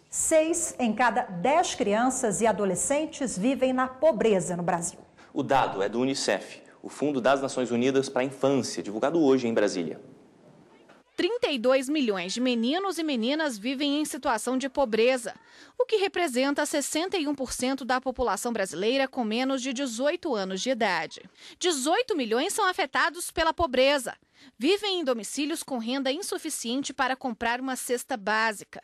6 em cada 10 crianças e adolescentes vivem na pobreza no Brasil. O dado é do Unicef, o Fundo das Nações Unidas para a Infância, divulgado hoje em Brasília. 32 milhões de meninos e meninas vivem em situação de pobreza, o que representa 61% da população brasileira com menos de 18 anos de idade. 18 milhões são afetados pela pobreza. Vivem em domicílios com renda insuficiente para comprar uma cesta básica.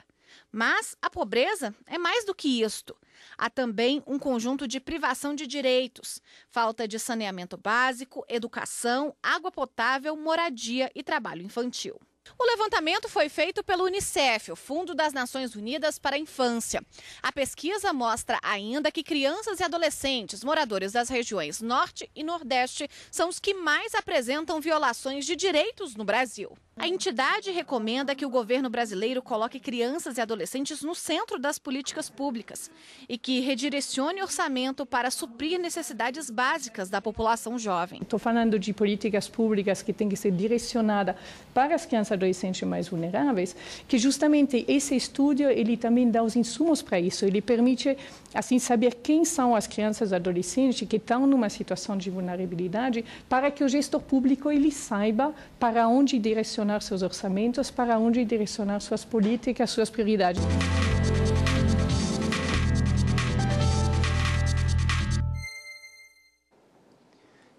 Mas a pobreza é mais do que isto. Há também um conjunto de privação de direitos, falta de saneamento básico, educação, água potável, moradia e trabalho infantil. O levantamento foi feito pelo Unicef, o Fundo das Nações Unidas para a Infância. A pesquisa mostra ainda que crianças e adolescentes moradores das regiões Norte e Nordeste são os que mais apresentam violações de direitos no Brasil. A entidade recomenda que o governo brasileiro coloque crianças e adolescentes no centro das políticas públicas e que redirecione orçamento para suprir necessidades básicas da população jovem. Estou falando de políticas públicas que têm que ser direcionadas para as crianças e adolescentes mais vulneráveis, que justamente esse estudo ele também dá os insumos para isso. Ele permite assim saber quem são as crianças e adolescentes que estão numa situação de vulnerabilidade, para que o gestor público ele saiba para onde direcionar seus orçamentos, para onde direcionar suas políticas, suas prioridades.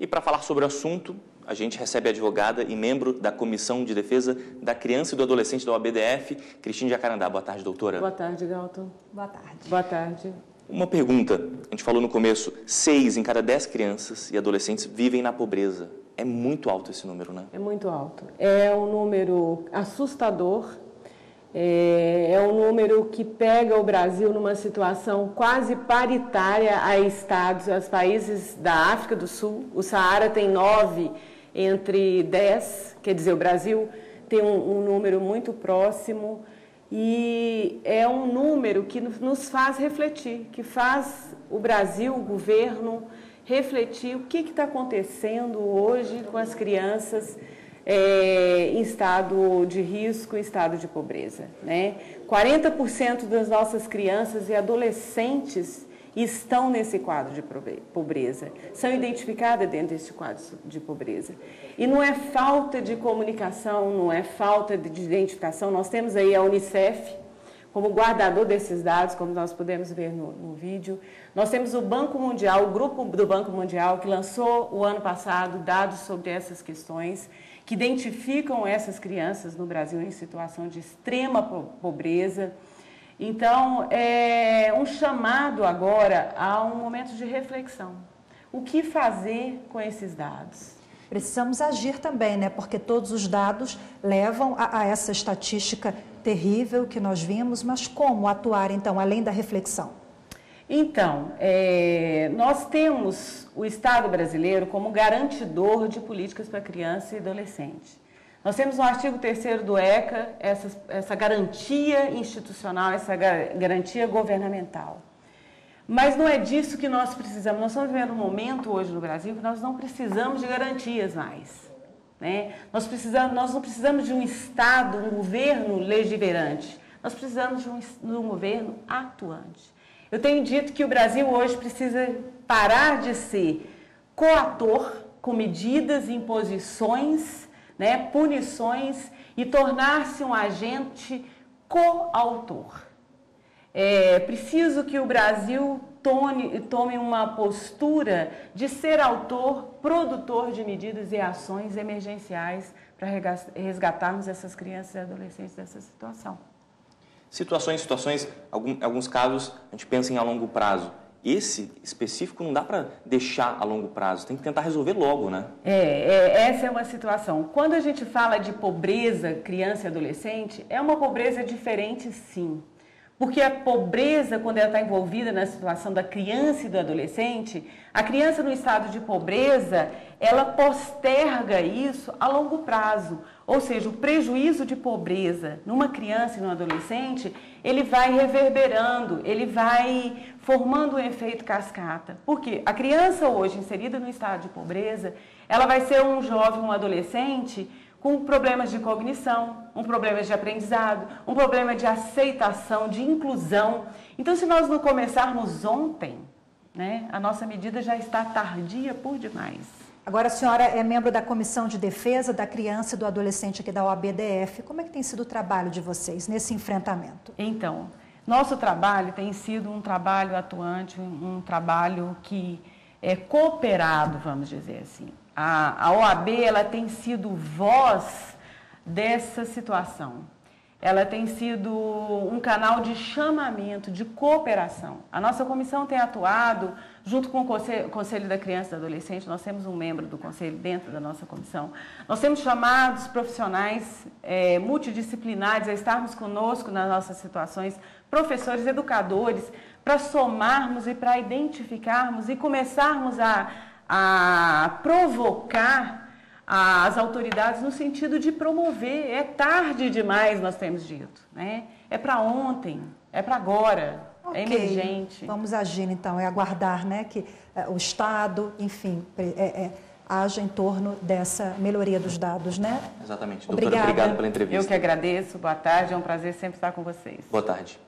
E para falar sobre o assunto, a gente recebe a advogada e membro da Comissão de Defesa da Criança e do Adolescente da OAB-DF, Cristine Jacarandá. Boa tarde, doutora. Boa tarde, Galton. Boa tarde. Boa tarde. Uma pergunta. A gente falou no começo, 6 em cada 10 crianças e adolescentes vivem na pobreza. É muito alto esse número, né? É muito alto. É um número assustador. É um número que pega o Brasil numa situação quase paritária a estados, aos países da África do Sul. O Saara tem 9 entre 10, quer dizer, o Brasil tem um número muito próximo. E é um número que nos faz refletir, que faz o Brasil, o governo, refletir o que está acontecendo hoje com as crianças em estado de risco, em estado de pobreza, né? 40% das nossas crianças e adolescentes estão nesse quadro de pobreza, são identificadas dentro desse quadro de pobreza. E não é falta de comunicação, não é falta de identificação. Nós temos aí a Unicef como guardador desses dados, como nós podemos ver no vídeo. Nós temos o Banco Mundial, o grupo do Banco Mundial, que lançou o ano passado dados sobre essas questões, que identificam essas crianças no Brasil em situação de extrema pobreza. Então, é um chamado agora a um momento de reflexão. O que fazer com esses dados? Precisamos agir também, né? Porque todos os dados levam a essa estatística terrível que nós vimos, mas como atuar, então, além da reflexão? Então, nós temos o Estado brasileiro como garantidor de políticas para criança e adolescente. Nós temos no artigo 3º do ECA essa garantia institucional, essa garantia governamental. Mas não é disso que nós precisamos. Nós estamos vivendo um momento hoje no Brasil que nós não precisamos de garantias mais, né? Nós não precisamos de um Estado, um governo legiferante. Nós precisamos de um governo atuante. Eu tenho dito que o Brasil hoje precisa parar de ser coator com medidas, imposições, né, punições, e tornar-se um agente coautor. É preciso que o Brasil tome uma postura de ser autor, produtor de medidas e ações emergenciais para resgatarmos essas crianças e adolescentes dessa situação. Situações, em alguns casos, a gente pensa em a longo prazo. Esse específico não dá para deixar a longo prazo, tem que tentar resolver logo, né? Essa é uma situação. Quando a gente fala de pobreza, criança e adolescente, é uma pobreza diferente, sim. Porque a pobreza, quando ela está envolvida na situação da criança e do adolescente, a criança no estado de pobreza, ela posterga isso a longo prazo. Ou seja, o prejuízo de pobreza numa criança e num adolescente, ele vai reverberando, ele vai formando um efeito cascata. Por quê? A criança hoje inserida no estado de pobreza, ela vai ser um jovem, um adolescente com problemas de cognição, um problema de aprendizado, um problema de aceitação, de inclusão. Então, se nós não começarmos ontem, né, a nossa medida já está tardia por demais. Agora, a senhora é membro da Comissão de Defesa da Criança e do Adolescente aqui da OAB-DF. Como é que tem sido o trabalho de vocês nesse enfrentamento? Então, nosso trabalho tem sido um trabalho atuante, um trabalho que é cooperado, vamos dizer assim. A OAB, ela tem sido voz dessa situação. Ela tem sido um canal de chamamento, de cooperação. A nossa comissão tem atuado junto com o Conselho da Criança e do Adolescente. Nós temos um membro do Conselho dentro da nossa comissão. Nós temos chamado os profissionais multidisciplinares a estarmos conosco nas nossas situações, professores, educadores, para somarmos e para identificarmos e começarmos a provocar as autoridades no sentido de promover. É tarde demais, nós temos dito, né? É para ontem, é para agora, é emergente. Vamos agir então, é aguardar, né, que o Estado, enfim, haja em torno dessa melhoria dos dados, né? Exatamente. Doutora, obrigado pela entrevista. Eu que agradeço, boa tarde, é um prazer sempre estar com vocês. Boa tarde.